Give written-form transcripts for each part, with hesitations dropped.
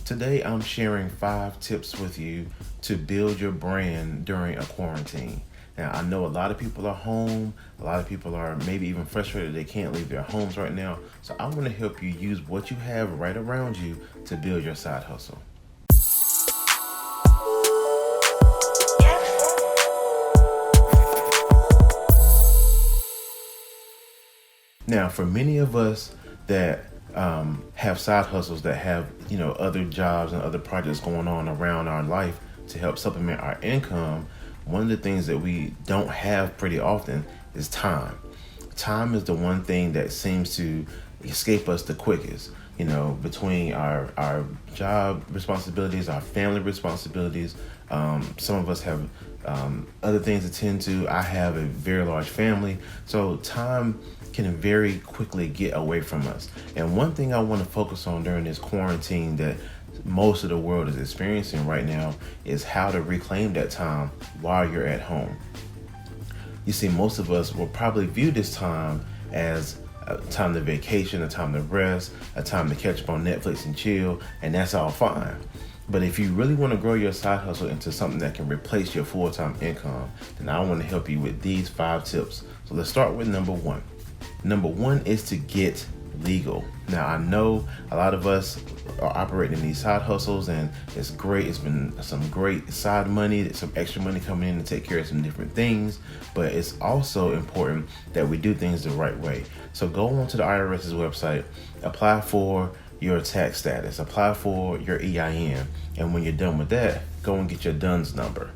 Today, I'm sharing 5 tips with you to build your brand during a quarantine. Now, I know a lot of people are home. A lot of people are maybe even frustrated they can't leave their homes right now. So I want to help you use what you have right around you to build your side hustle. Now, for many of us that have side hustles, that have other jobs and other projects going on around our life to help supplement our income, one of the things that we don't have pretty often is time. Time is the one thing that seems to escape us the quickest. Between our job responsibilities, our family responsibilities, some of us have other things to tend to. I have a very large family, so time can very quickly get away from us. And one thing I want to focus on during this quarantine that most of the world is experiencing right now is how to reclaim that time while you're at home. You see, most of us will probably view this time as a time to vacation, a time to rest, a time to catch up on Netflix and chill, and that's all fine. But if you really want to grow your side hustle into something that can replace your full-time income, then I want to help you with these 5 tips. So let's start with number 1. Number 1 is to get legal. Now, I know a lot of us are operating these side hustles, and it's great. It's been some great side money, some extra money coming in to take care of some different things, but it's also important that we do things the right way. So go on to the IRS's website, apply for your tax status, apply for your EIN, and when you're done with that, go and get your DUNS number.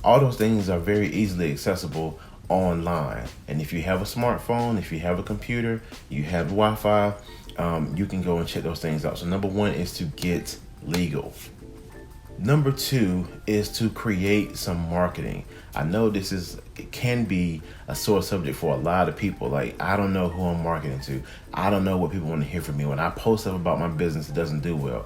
All those things are very easily accessible online. And if you have a smartphone, if you have a computer, you have Wi-Fi, you can go and check those things out. So number 1 is to get legal. Number 2 is to create some marketing. I know it can be a sore subject for a lot of people. Like, I don't know who I'm marketing to. I don't know what people want to hear from me. When I post stuff about my business, it doesn't do well.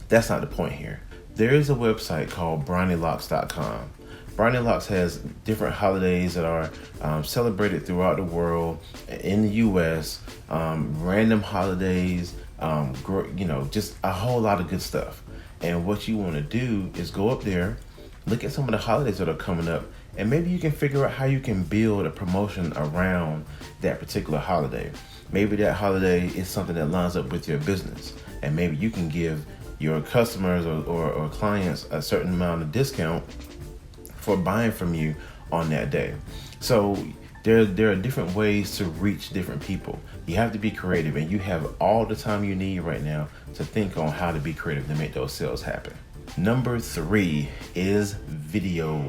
That's not the point here. There is a website called BrownieLocks.com. Brownie Locks has different holidays that are celebrated throughout the world, in the U.S., random holidays, just a whole lot of good stuff. And what you want to do is go up there, look at some of the holidays that are coming up, and maybe you can figure out how you can build a promotion around that particular holiday. Maybe that holiday is something that lines up with your business, and maybe you can give your customers or clients a certain amount of discount for buying from you on that day. So there are different ways to reach different people. You have to be creative, and you have all the time you need right now to think on how to be creative to make those sales happen. Number 3 is video.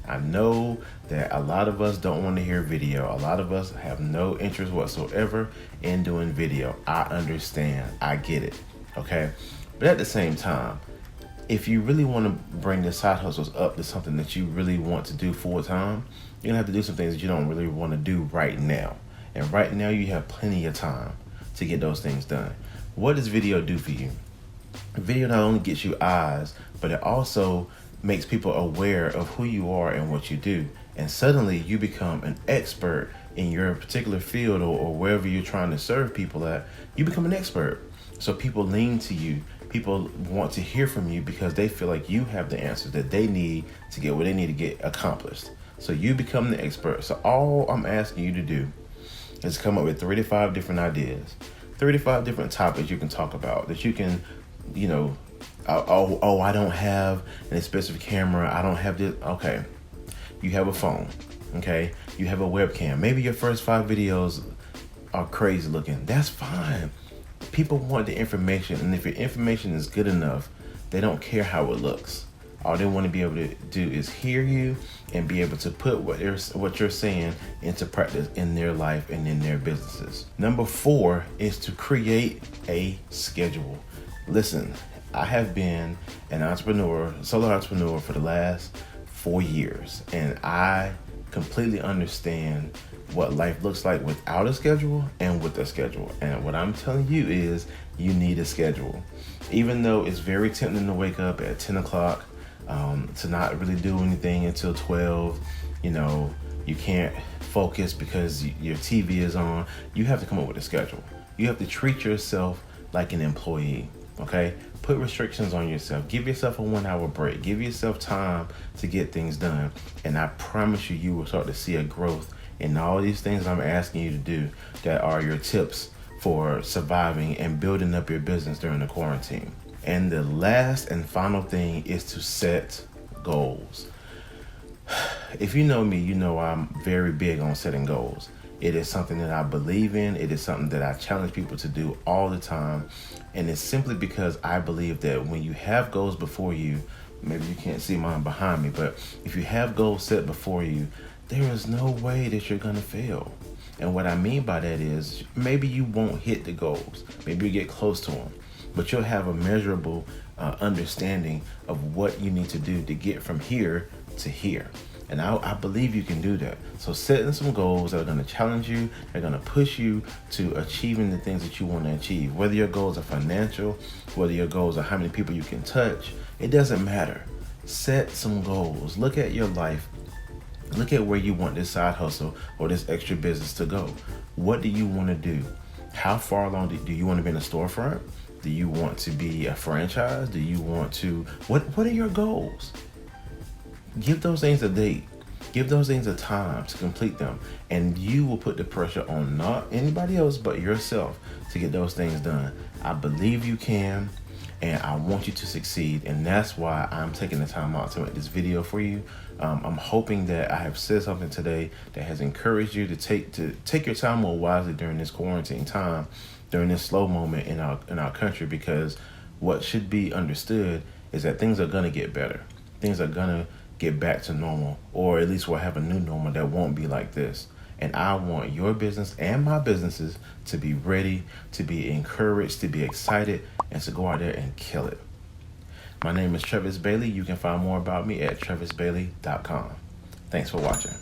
I know that a lot of us don't want to hear video. A lot of us have no interest whatsoever in doing video. I understand. I get it. Okay. But at the same time, if you really want to bring the side hustles up to something that you really want to do full time, you're gonna have to do some things that you don't really want to do right now. And right now you have plenty of time to get those things done. What does video do for you? Video not only gets you eyes, but it also makes people aware of who you are and what you do. And suddenly you become an expert in your particular field or wherever you're trying to serve people at. You become an expert. So people lean to you. People want to hear from you because they feel like you have the answers that they need to get what they need to get accomplished. So you become the expert. So all I'm asking you to do is come up with 3 to 5 different ideas, 3 to 5 different topics you can talk about that you can, I don't have an expensive camera. I don't have this. Okay. You have a phone. Okay. You have a webcam. Maybe your first 5 videos are crazy looking. That's fine. People want the information, and if your information is good enough, they don't care how it looks. All they want to be able to do is hear you and be able to put what you're saying into practice in their life and in their businesses. Number 4 is to create a schedule. Listen, I have been an solo entrepreneur for the last 4 years, and I completely understand what life looks like without a schedule and with a schedule. And what I'm telling you is you need a schedule. Even though it's very tempting to wake up at 10 o'clock, to not really do anything until 12, you can't focus because your TV is on. You have to come up with a schedule. You have to treat yourself like an employee. Okay? Put restrictions on yourself. Give yourself a 1 hour break. Give yourself time to get things done. And I promise you, you will start to see a growth in all these things I'm asking you to do that are your tips for surviving and building up your business during the quarantine. And the last and final thing is to set goals. If you know me, you know I'm very big on setting goals. It is something that I believe in. It is something that I challenge people to do all the time. And it's simply because I believe that when you have goals before you, maybe you can't see mine behind me, but if you have goals set before you, there is no way that you're going to fail. And what I mean by that is maybe you won't hit the goals. Maybe you get close to them, but you'll have a measurable understanding of what you need to do to get from here to here. And I believe you can do that. So setting some goals that are going to challenge you, they're going to push you to achieving the things that you want to achieve. Whether your goals are financial, whether your goals are how many people you can touch, it doesn't matter. Set some goals. Look at your life. Look at where you want this side hustle or this extra business to go. What do you want to do? How far along do you want to be in a storefront? Do you want to be a franchise? Do you want to, what are your goals? Give those things a date. Give those things a time to complete them. And you will put the pressure on not anybody else but yourself to get those things done. I believe you can, and I want you to succeed. And that's why I'm taking the time out to make this video for you. I'm hoping that I have said something today that has encouraged you to take your time more wisely during this quarantine time, during this slow moment in our country, because what should be understood is that things are going to get better. Things are going to get back to normal, or at least we'll have a new normal that won't be like this. And I want your business and my businesses to be ready, to be encouraged, to be excited, and to go out there and kill it. My name is Travis Bailey. You can find more about me at travisbailey.com. Thanks for watching.